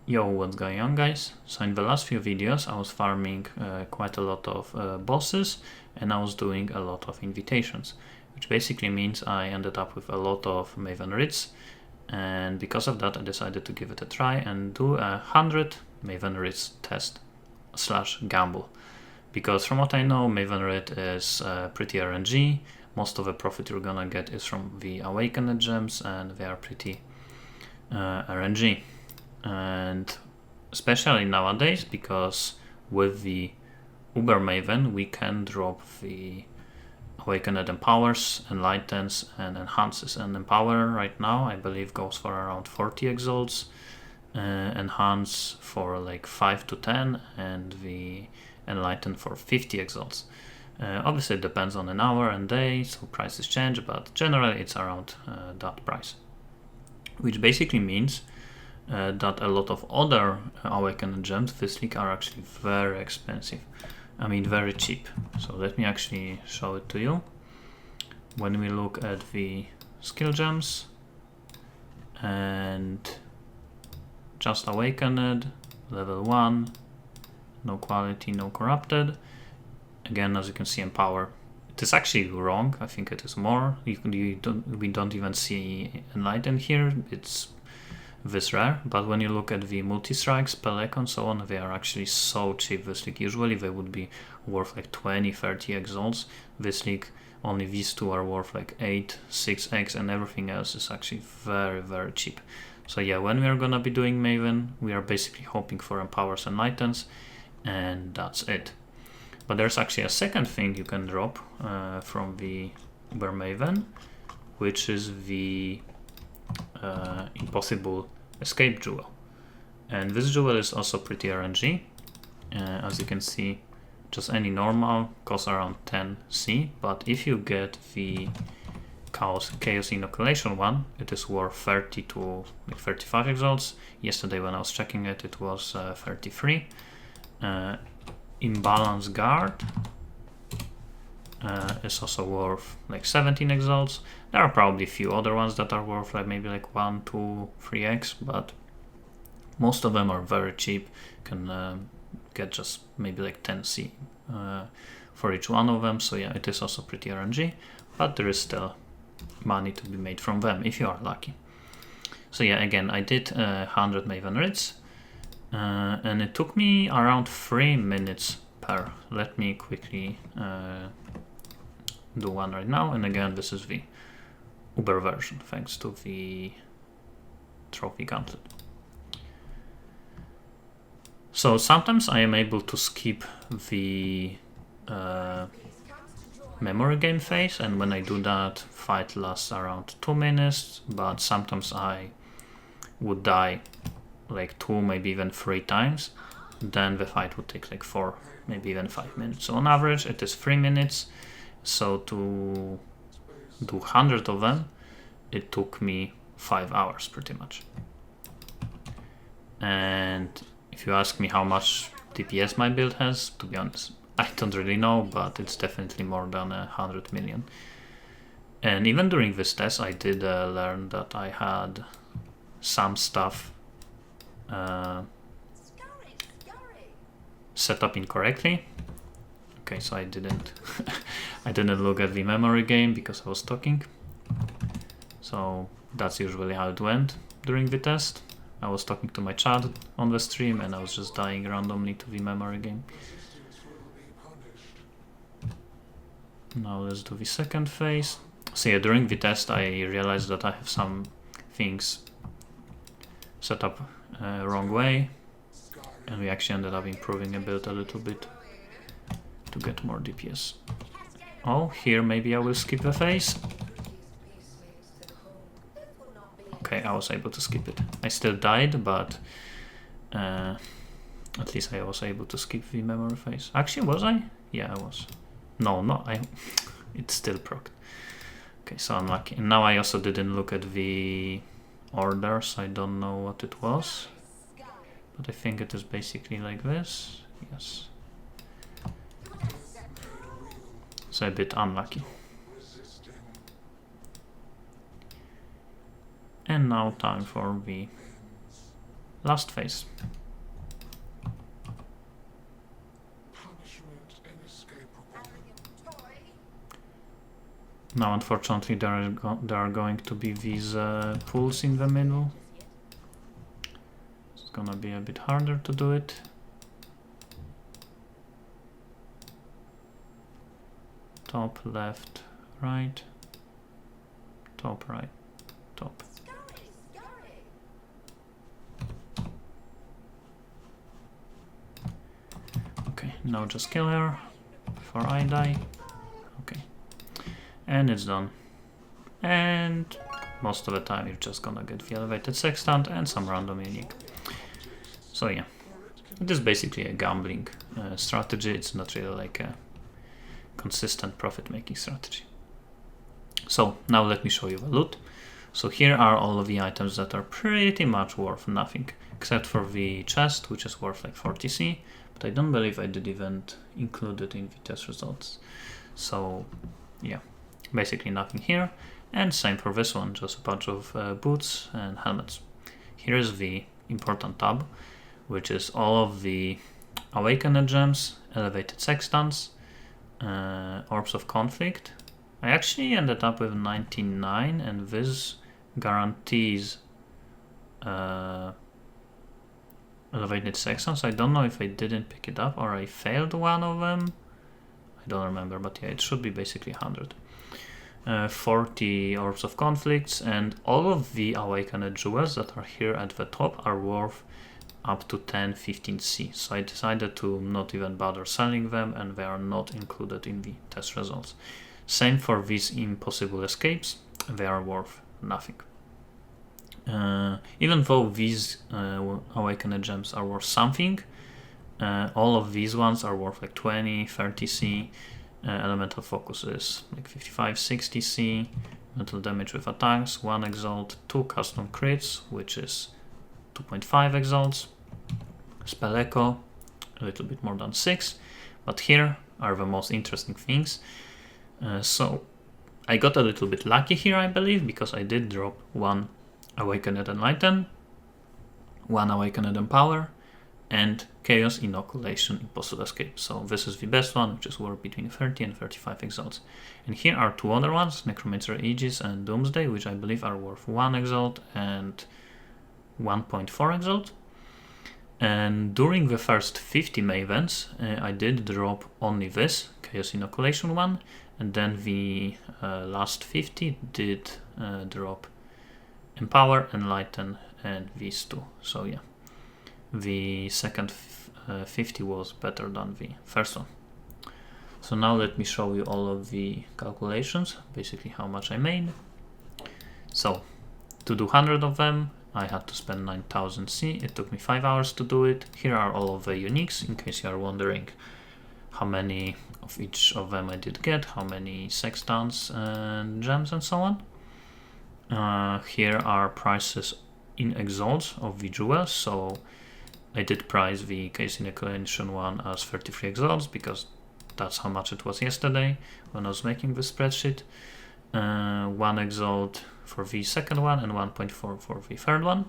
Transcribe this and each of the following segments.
Yo, what's going on, guys? So in the last few videos I was farming quite a lot of bosses, and I was doing a lot of invitations, which basically means I ended up with a lot of Maven Writs, and because of that I decided to give it a try and do 100 Maven Writs test / gamble. Because from what I know, Maven Writ is pretty RNG. Most of the profit you're gonna get is from the Awakened gems, and they are pretty RNG. And especially nowadays, because with the Uber Maven we can drop the Awakened Empowers, Enlightens and Enhances, and Empower right now I believe goes for around 40 exalts, Enhance for like 5 to 10, and the Enlighten for 50 exalts. Obviously it depends on an hour and day, so prices change, but generally it's around that price, which basically means that a lot of other Awakened gems this week are actually very expensive. I mean very cheap. So let me actually show it to you. When we look at the skill gems and just Awakened, level 1, no quality, no corrupted. Again, as you can see, Empower. It is actually wrong. I think it is more. We don't even see Enlighten here. It's this rare, but when you look at the multi-strikes, Pelek and so on, they are actually so cheap this league. Usually they would be worth like 20-30 exalts. This league, only these two are worth like 8, 6x, and everything else is actually very cheap. So yeah, when we are gonna be doing Maven, we are basically hoping for Empowers and Lightens, and that's it. But there's actually a second thing you can drop from the Uber Maven, which is the Impossible Escape Jewel, and this jewel is also pretty RNG. As you can see, just any normal costs around 10c, but if you get the Chaos Inoculation one, it is worth 30 to like 35 exalts. Yesterday when I was checking it, it was 33. Imbalance Guard is also worth like 17 exalts. There are probably a few other ones that are worth like maybe like 1, 2, 3x, but most of them are very cheap. You can get just maybe like 10c for each one of them. So yeah, it is also pretty RNG, but there is still money to be made from them if you are lucky. So yeah, again, I did 100 Maven Writs, and it took me around 3 minutes per. Let me quickly do one right now, and again, this is the Uber version thanks to the trophy gauntlet. So sometimes I am able to skip the memory game phase, and when I do that, fight lasts around 2 minutes, but sometimes I would die like 2, maybe even 3 times. Then the fight would take like 4, maybe even 5 minutes. So on average it is 3 minutes. So to do 100 of them, it took me 5 hours pretty much. And if you ask me how much DPS my build has, to be honest, I don't really know, but it's definitely more than 100 million. And even during this test, I did learn that I had some stuff set up incorrectly. Okay, so I didn't I didn't look at the memory game because I was talking. So that's usually how it went during the test. I was talking to my chat on the stream and I was just dying randomly to the memory game. Now let's do the second phase. So yeah, during the test I realized that I have some things set up wrong way, and we actually ended up improving a build a little bit to get more DPS. Oh, here maybe I will skip the phase. Okay, I was able to skip it. I still died, but at least I was able to skip the memory phase. Actually, was I? Yeah, I was. No, it's still procced. Okay, so unlucky. And now I also didn't look at the orders. I don't know what it was, but I think it is basically like this. Yes. So a bit unlucky. And now time for the last phase. Now unfortunately there are going to be these pools in the middle. It's gonna be a bit harder to do it. Top, left, right, top, right, top. Okay, now just kill her before I die. Okay, and it's done. And most of the time you're just gonna get the elevated sextant and some random unique. So yeah, it is basically a gambling strategy. It's not really like a consistent profit-making strategy. So now let me show you the loot. So here are all of the items that are pretty much worth nothing, except for the chest, which is worth like 40C, but I don't believe I did even include it in the test results. So yeah, basically nothing here. And same for this one, just a bunch of boots and helmets. Here's the important tab, which is all of the awakened gems, elevated sextants, orbs of conflict. I actually ended up with 99, and this guarantees elevated sextants. I don't know if I didn't pick it up or I failed one of them. I don't remember, but yeah, it should be basically 100. 40 orbs of conflicts, and all of the awakened jewels that are here at the top are worth up to 10-15C. So I decided to not even bother selling them, and they are not included in the test results. Same for these impossible escapes, they are worth nothing. Even though these awakened gems are worth something, all of these ones are worth like 20-30C. Elemental focus is like 55-60C. Mental damage with attacks, 1 exalt, 2 custom crits, which is 2.5 exalts. Spell echo, a little bit more than 6. But here are the most interesting things. So I got a little bit lucky here, I believe, because I did drop 1 Awakened Enlighten, 1 Awakened Empower, and Chaos Inoculation Impossible Escape. So this is the best one, which is worth between 30 and 35 exalts. And here are 2 other ones, Necromancer Aegis and Doomsday, which I believe are worth 1 exalt and 1.4 exalt. And during the first 50 Mavens, I did drop only this, Chaos Inoculation one, and then the last 50 did drop Empower, Enlighten, and these 2. So yeah, the second 50 was better than the first one. So now let me show you all of the calculations, basically how much I made. So to do 100 of them, I had to spend 9000C. It took me 5 hours to do it. Here are all of the uniques, in case you are wondering how many of each of them I did get, how many sextants and gems and so on. Here are prices in exalts of the jewels. So I did price the Case Inoculation one as 33 exalts because that's how much it was yesterday when I was making the spreadsheet. 1 exalt for the second one and 1.4 for the third one.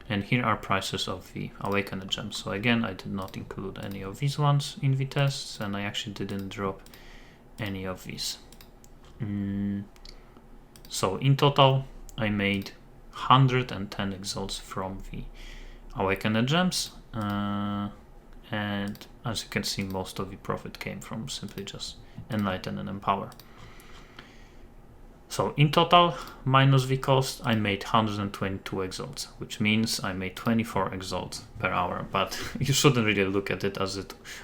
And here are prices of the Awakened gems. So again, I did not include any of these ones in the tests, and I actually didn't drop any of these. So in total, I made 110 exalts from the Awakened gems, and as you can see, most of the profit came from simply just Enlighten and Empower. So in total, minus the cost, I made 122 exalts, which means I made 24 exalts per hour. But you shouldn't really look at it as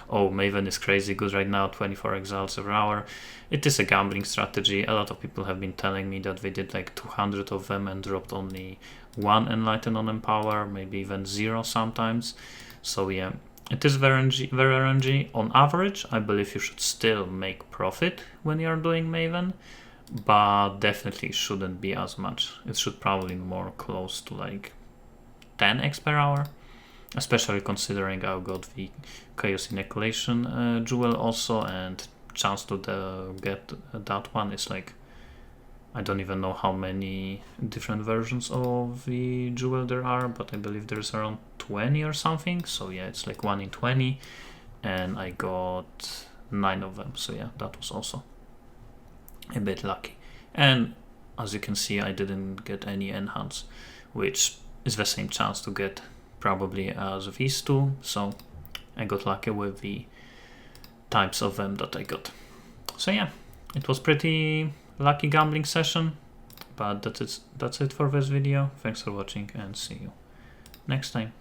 oh, Maven is crazy good right now, 24 exalts per hour. It is a gambling strategy. A lot of people have been telling me that they did like 200 of them and dropped only 1 Enlighten on Empower, maybe even 0 sometimes. So yeah, it is very RNG. On average, I believe you should still make profit when you are doing Maven, but definitely shouldn't be as much. It should probably be more close to like 10x per hour, especially considering I got the Chaos Inoculation jewel also, and chance to get that one is like, I don't even know how many different versions of the jewel there are, but I believe there's around 20 or something. So yeah, it's like 1 in 20, and I got 9 of them. So yeah, that was also a bit lucky. And as you can see, I didn't get any enhance, which is the same chance to get probably as these two. So I got lucky with the types of them that I got. So yeah, it was pretty lucky gambling session, but that's it for this video. Thanks for watching, and see you next time.